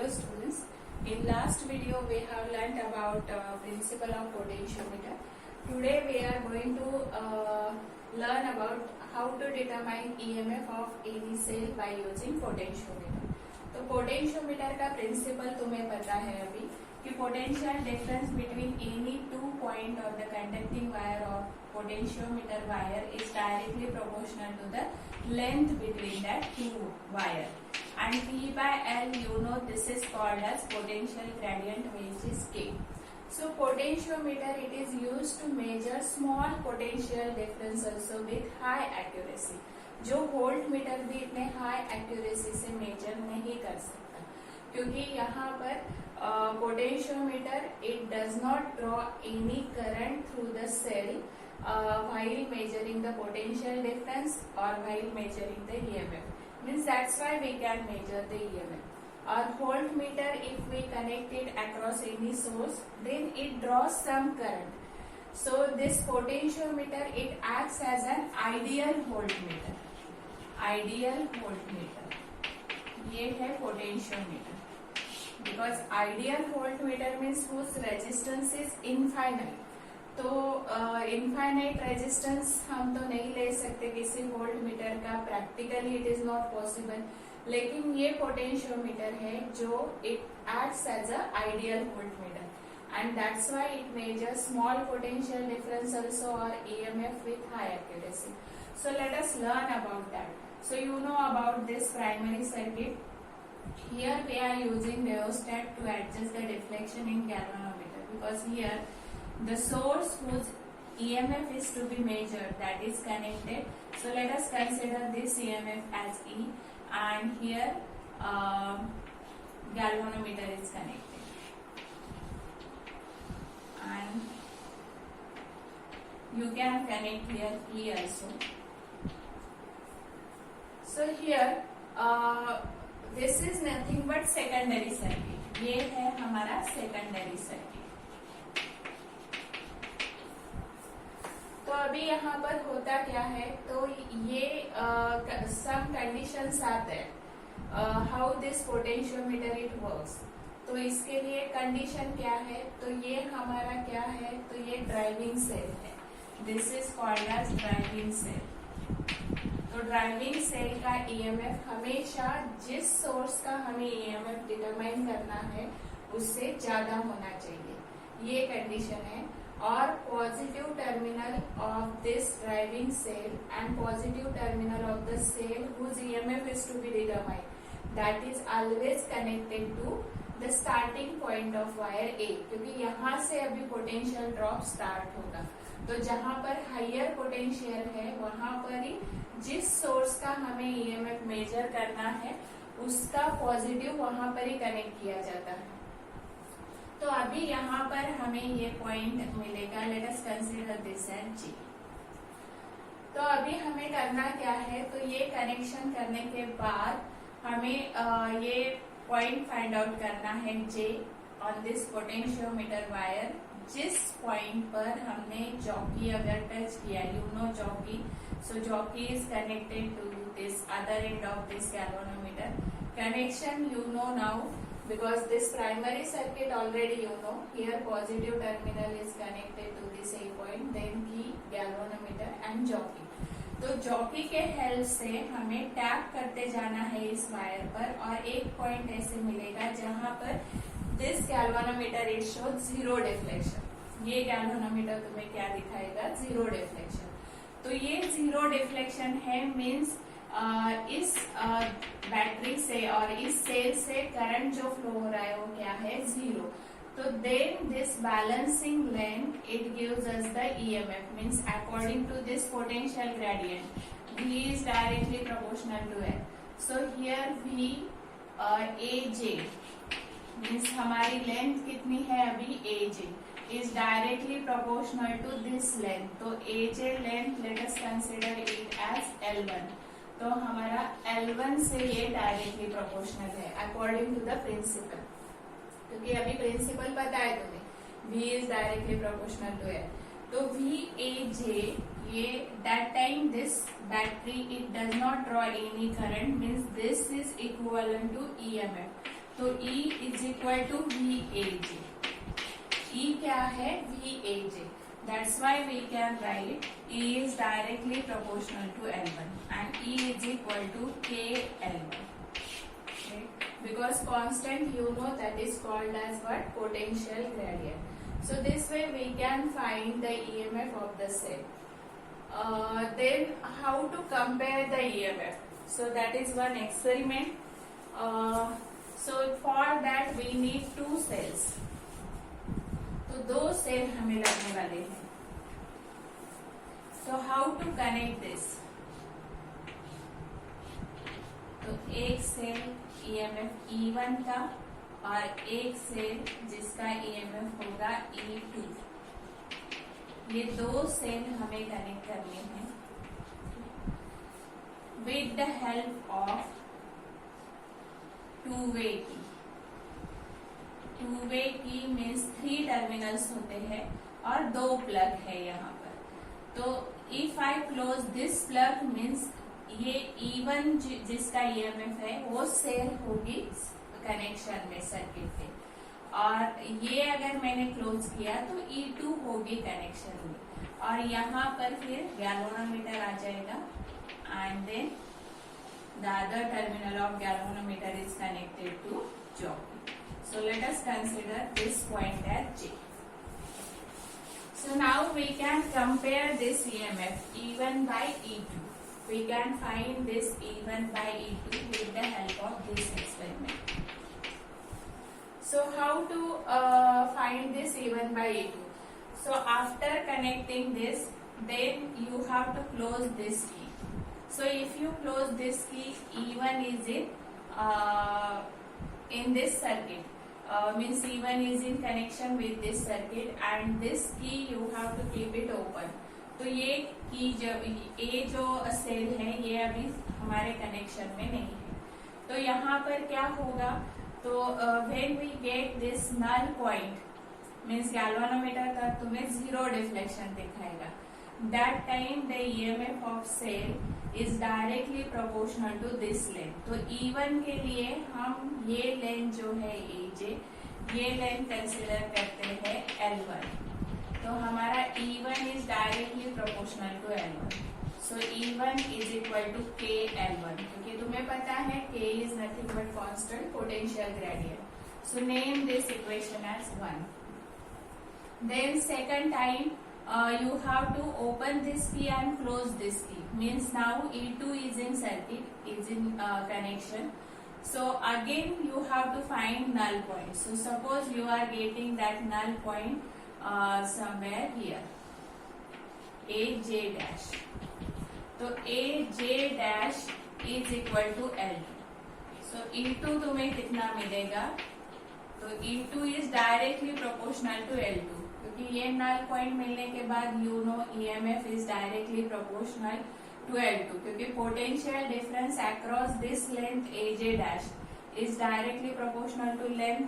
Hello students, in last video we have learnt about principle of potentiometer. Today we are going to learn about how to determine EMF of any cell by using potentiometer. तो potentiometer का principle तुम्हें पता है अभी कि potential difference between any two point of the conducting wire of potentiometer wire is directly proportional to the length between that two wire, and V by L, you know, this is called as potential gradient, which is K. So potentiometer, it is used to measure small potential difference also with high accuracy, जो volt meter भी इतने high accuracy से major नहीं कर सकता, क्योंकि यहाँ पर potentiometer it does not draw any current through the cell while measuring the potential difference or while measuring the EMF. Means that's why we can measure the EMF. Our voltmeter, if we connect it across any source, then it draws some current. So this potentiometer, it acts as an ideal voltmeter. Ideal voltmeter. ये है potentiometer. Because ideal voltmeter means whose resistance is infinite. तो infinite resistance हम तो नहीं ले सकते किसी voltmeter का, practically it is not possible, लेकिन ये पोटेंशियोमीटर है जो it acts as a ideal voltmeter and that's why it measure small potential difference also और EMF with high accuracy. So let us learn about that. So you know about this primary circuit. Here we are using rheostat to adjust the deflection in galvanometer, because here the source whose EMF is to be measured, that is connected. So let us consider this EMF as E, and here galvanometer is connected, and you can connect here E also. So here this is nothing but secondary circuit. ये है हमारा secondary circuit. तो अभी यहाँ पर होता क्या है, तो ये some conditions are there how this potentiometer it works. तो इसके लिए कंडीशन क्या है, तो ये हमारा क्या है, तो ये ड्राइविंग सेल है. This is called as driving cell. तो ड्राइविंग सेल का ईएमएफ हमेशा जिस सोर्स का हमें ईएमएफ डिटरमाइन करना है उससे ज्यादा होना चाहिए, ये कंडीशन है. और positive terminal of this driving cell and positive terminal of the cell whose EMF is to be determined, that is always connected to the starting point of wire A, क्योंकि यहाँ से अभी पोटेंशियल ड्रॉप स्टार्ट होगा. तो जहाँ पर higher potential है वहां पर ही जिस सोर्स का हमें EMF मेजर करना है उसका पॉजिटिव वहां पर ही कनेक्ट किया जाता है. तो अभी यहाँ पर हमें ये पॉइंट मिलेगा. Let us consider this as G. तो अभी हमें करना क्या है, तो ये कनेक्शन करने के बाद हमें ये पॉइंट फाइंड आउट करना है J on this potentiometer wire. जिस पॉइंट पर हमने जॉकी अगर टच किया, you know jockey, so jockey is connected to this other end of this galvanometer. Connection you know now, because this primary circuit already you know. Here positive terminal is connected to this A point, then key, galvanometer and jockey. तो jockey के help से हमें tap करते जाना है इस wire पर, और एक पॉइंट ऐसे मिलेगा जहां पर this galvanometer it show zero deflection. ये galvanometer तुम्हें क्या दिखाएगा, जीरो डिफ्लेक्शन. तो ये जीरो डिफ्लेक्शन है, मीन्स इस बैटरी से और इस सेल से करंट जो फ्लो हो रहा है वो क्या है, जीरो. तो then this balancing length it gives us the EMF, means according to this potential gradient V is directly proportional to L. So here V AJ means हमारी लेंथ कितनी है अभी, AJ is directly proportional to this length. तो AJ length let us consider it as L1. तो हमारा L1 से ये directly proportional है अकॉर्डिंग टू द प्रिंसिपल, क्योंकि अभी प्रिंसिपल पता है तुम्हें, V is directly proportional to L. तो VAJ, ये that time this battery it does not draw any current, means this is equivalent to EMF. तो E is equal to V A J. E क्या है? V A J. That's why we can write E is directly proportional to L1 and E is equal to K L1. Okay? Because constant, you know, that is called as what? Potential gradient. So this way we can find the EMF of the cell. Then how to compare the EMF? So that is one experiment. So for that we need two cells. तो दो cell हमें लगने वाले हैं. तो how to connect this? तो एक cell EMF E1 का और एक सेल जिसका EMF होगा E2. ये दो सेल हमें कनेक्ट करने हैं with the help of two way key. Two way की मीन्स 3 टर्मिनल्स होते हैं और 2 प्लग है यहाँ पर. तो if I close this plug means ये E1 जिसका EMF है वो सेल होगी कनेक्शन में सर्किट पे, और ये अगर मैंने क्लोज किया तो E2 होगी कनेक्शन में, और यहाँ पर फिर गैल्वेनोमीटर आ जाएगा and then the other terminal of galvanometer is connected to jockey. So let us consider this point as J. So now we can compare this EMF E1 by E2. We can find this E1 by E2 with the help of this experiment. So how to find this E1 by E2? So after connecting this, then you have to close this key. So if you close this key, E1 is in this circuit. Means E1 is in connection with this circuit and this key you have to keep it open. तो ये की जो cell है ये अभी हमारे connection में नहीं है. तो यहाँ पर क्या होगा? तो when we get this null point means galvanometer का तुम्हें 0 डिफ्लेक्शन दिखाएगा. That time the EMF of cell is directly proportional to this length. तो E1 के लिए हम ये लेंथ जो है AJ, ये लेंथ कंसिडर करते हैं L1. तो हमारा E1 is directly proportional to L1. So E1 is equal to K L1. क्योंकि तुम्हें पता है K is nothing but constant potential gradient. So name this equation as 1. Then second time, you have to open this key and close this key. Means now E2 is in circuit, is in connection. So again you have to find null point. So suppose you are getting that null point somewhere here, AJ dash. तो AJ dash is equal to L2. So E2 तुम्हें कितना मिलेगा? तो E2 is directly proportional to L2. क्योंकि ये null point मिलने के बाद you know EMF is directly proportional to L2, क्योंकि potential difference across this length AJ dash is directly proportional to length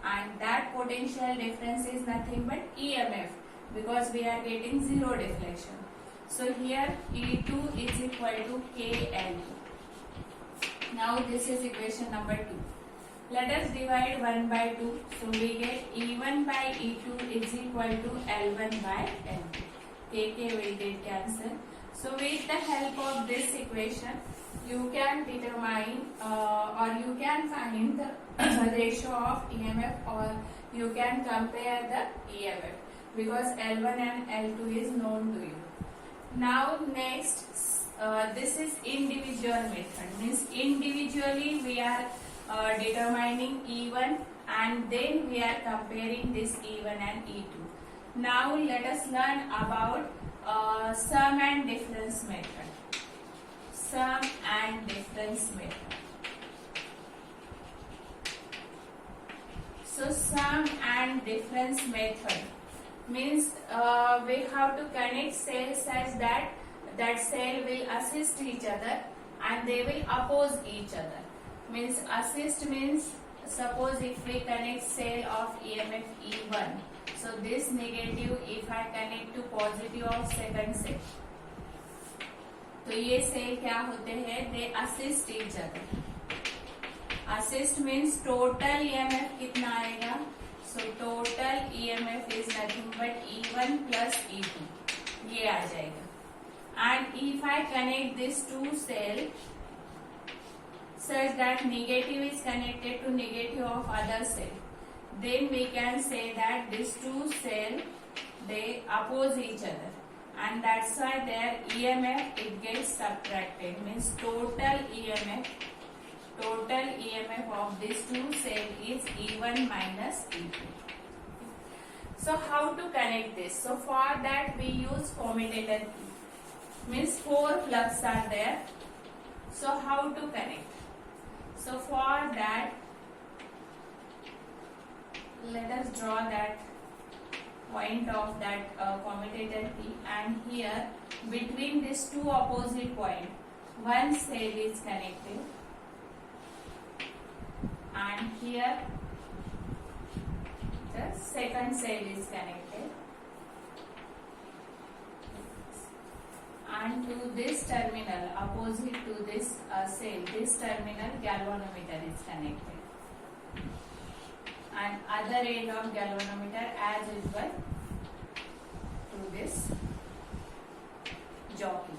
and that potential difference is nothing but EMF because we are getting 0 deflection. So here E2 is equal to K L2. Now this is equation number 2. Let us divide 1 by 2. So we get E1 by E2 is equal to L1 by L2. K will get cancelled. So with the help of this equation, you can determine or you can find the ratio of EMF, or you can compare the EMF because L1 and L2 is known to you. Now next, this is individual method. Means individually we are determining E1 and then we are comparing this E1 and E2. Now let us learn about sum and difference method. Sum and difference method. So sum and difference method means we have to connect cells such that cell will assist each other and they will oppose each other. Means assist means suppose if we connect cell of EMF E1, so this negative if I connect to positive of second cell, तो ये cell क्या होते हैं? They assist each other. Assist means total EMF कितना आएगा, so total EMF is nothing but E1 plus E2, ये आ जाएगा। And if I connect this two cell such that negative is connected to negative of other cell, then we can say that these two cell they oppose each other, and that's why their EMF it gets subtracted, means total EMF of these two cell is E1 minus E2. So how to connect this? So for that we use commutator key, means 4 plugs are there. So how to connect? So for that, let us draw that point of that commutator key, and here between these two opposite point, one cell is connected, and here the second cell is connected, and to this terminal opposite to this cell, this terminal galvanometer is connected, and other end of galvanometer as usual to this jockey.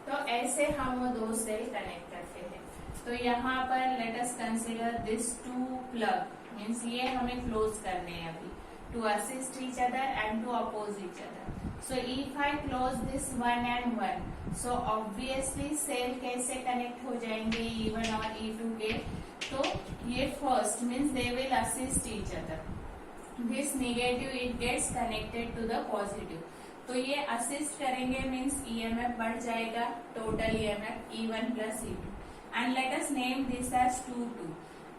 तो ऐसे हम वो दो cell connect करते हैं। तो यहाँ पर let us consider this two plug, means ये हमें क्लोज करने हैं अभी, to assist each other and to oppose each other. So if I close this 1 and 1, so obviously cell कैसे connect हो जाएंगे E1 और E2 के, तो ये first means they will assist each other. This negative it gets connected to the positive. तो ये assist करेंगे means EMF बढ़ जाएगा, total EMF E1 plus E2. And let us name this as 2-2.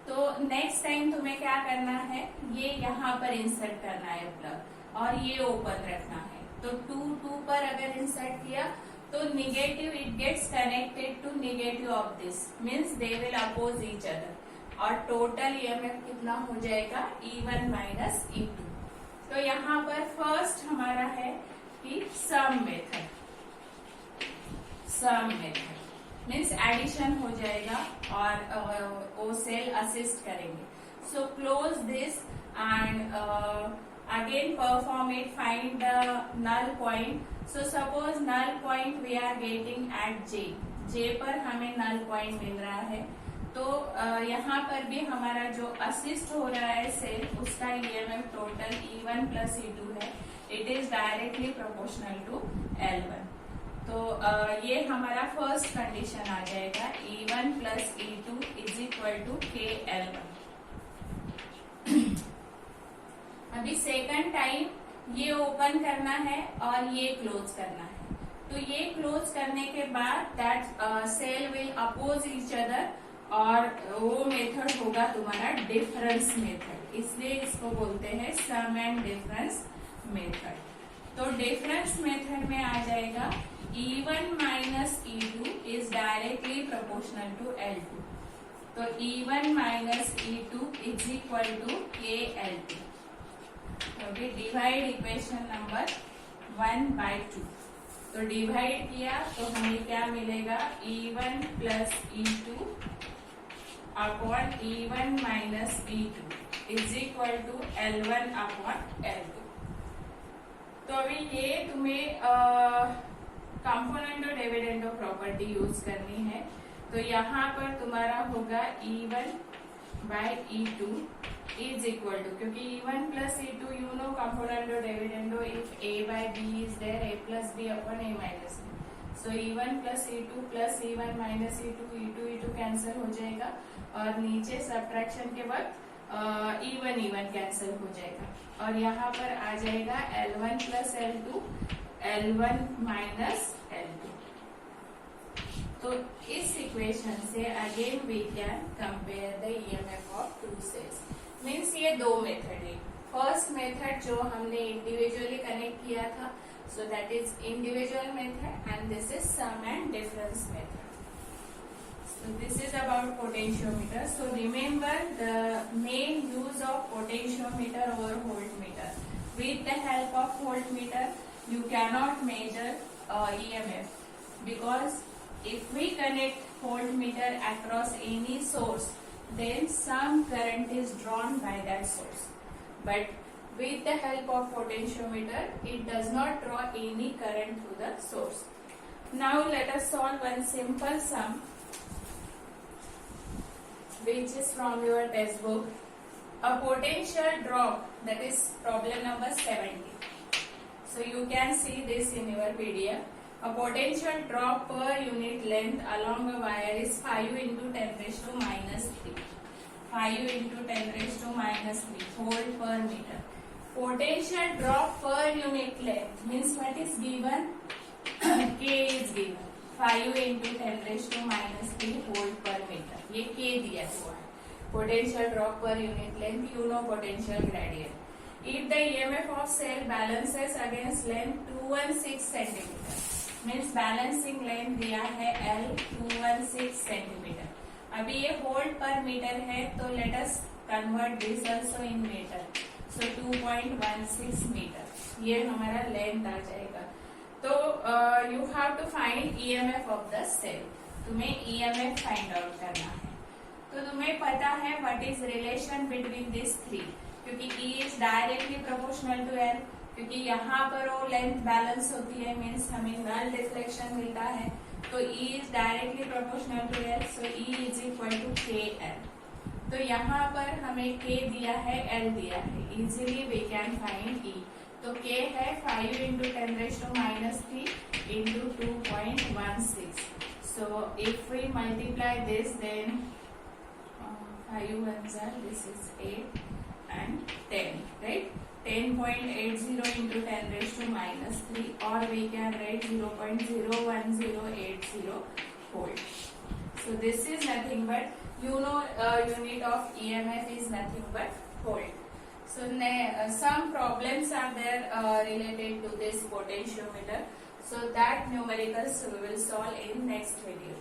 तो next time तुम्हें क्या करना है, ये यहाँ पर insert करना है plug और ये open रखना है। तो 2-2 पर अगर इंसर्ट किया तो negative it gets connected to negative of this, means they will oppose each other, और टोटल ईएमएफ कितना हो जाएगा E1 माइनस E2। तो यहाँ पर फर्स्ट हमारा है कि सम मेथड मीन्स एडिशन हो जाएगा और वो सेल असिस्ट करेंगे। So close this and again perform it, find the null point. So suppose null point we are getting at J पर हमें null point मिल रहा है, तो यहाँ पर भी हमारा जो असिस्ट हो रहा है सेल उसका EMF total E1 plus E2 है, it is directly proportional to L1। तो ये हमारा फर्स्ट कंडीशन आ जाएगा, E1 plus E2 is equal to KL1। अभी सेकंड टाइम ये ओपन करना है और ये क्लोज करना है, तो ये क्लोज करने के बाद that cell will oppose each other, और वो मेथड होगा तुम्हारा डिफरेंस मेथड, इसलिए इसको बोलते हैं सम एंड डिफरेंस मेथड। तो डिफरेंस मेथड में आ जाएगा E1 minus E2 is directly proportional to L2, तो E1 minus E2 is equal to KL2। Okay, divide equation number 1/2। तो डिवाइड किया तो हमें क्या मिलेगा, E1 plus E2 upon E1 minus E2 is equal to L1 upon L2। तो अभी ये तुम्हें कंपोनेंट और डिविडेंड प्रॉपर्टी यूज करनी है। तो यहाँ पर तुम्हारा होगा E1 bye E2 is equal to, क्योंकि E1 plus E2 you know component or dividend if A by B is there, A plus B upon A minus B, so E1 plus E2 plus E1 minus E2 cancel हो जाएगा, और नीचे subtraction के बाद E1 cancel हो जाएगा, और यहाँ पर आ जाएगा L1 plus L2 L1 minus L2। तो इस इक्वेशन से again we can compare the EMF of two cells, means ये दो मेथड है। फर्स्ट मेथड जो हमने इंडिविजुअली कनेक्ट किया था, so that is individual method, and this is sum and difference method. So this is about potentiometer. So remember the main use of potentiometer और voltmeter. With the help of voltmeter you cannot measure EMF, because if we connect voltmeter across any source, then some current is drawn by that source. But with the help of potentiometer, it does not draw any current to the source. Now let us solve one simple sum which is from your textbook. A potential drop, that is problem number 70. So you can see this in your PDF. A potential drop per unit length along a wire is 5 into 10 raised to minus 3. 5 into 10 raised to minus 3 volt per meter. Potential drop per unit length means what is given? K is given. 5 into 10 raised to minus 3 volt per meter. ये K दिया हुआ है. Potential drop per unit length, you know potential gradient. If the EMF of cell balances against length 216 centimeter, means balancing length दिया है L 216 centimeter. अभी ये volt per meter है, तो let us convert this also in meter. So 2.16 meter. ये हमारा length आ जाएगा. तो you have to find EMF of the cell. तुम्हें EMF find out करना है. तो तुम्हें पता है what is relation between these three, क्योंकि E is directly proportional to L, क्योंकि यहाँ पर वो लेंथ बैलेंस होती है, मीन्स हमें नल डिफ्लेक्शन मिलता है, तो E is directly proportional to L, so E is equal to KL. तो यहाँ पर हमें K दिया है, L दिया है, easily we can find E. तो K है 5 into 10 raised to minus 3 into 2.16. So if we multiply this, then 5 ones are, this is 8 and 10, right? 10.80 into 10 raised to minus 3, or we can write 0.01080 volt. So this is nothing but, you know, unit of EMF is nothing but volt. So some problems are there related to this potentiometer. So that numericals we will solve in next video.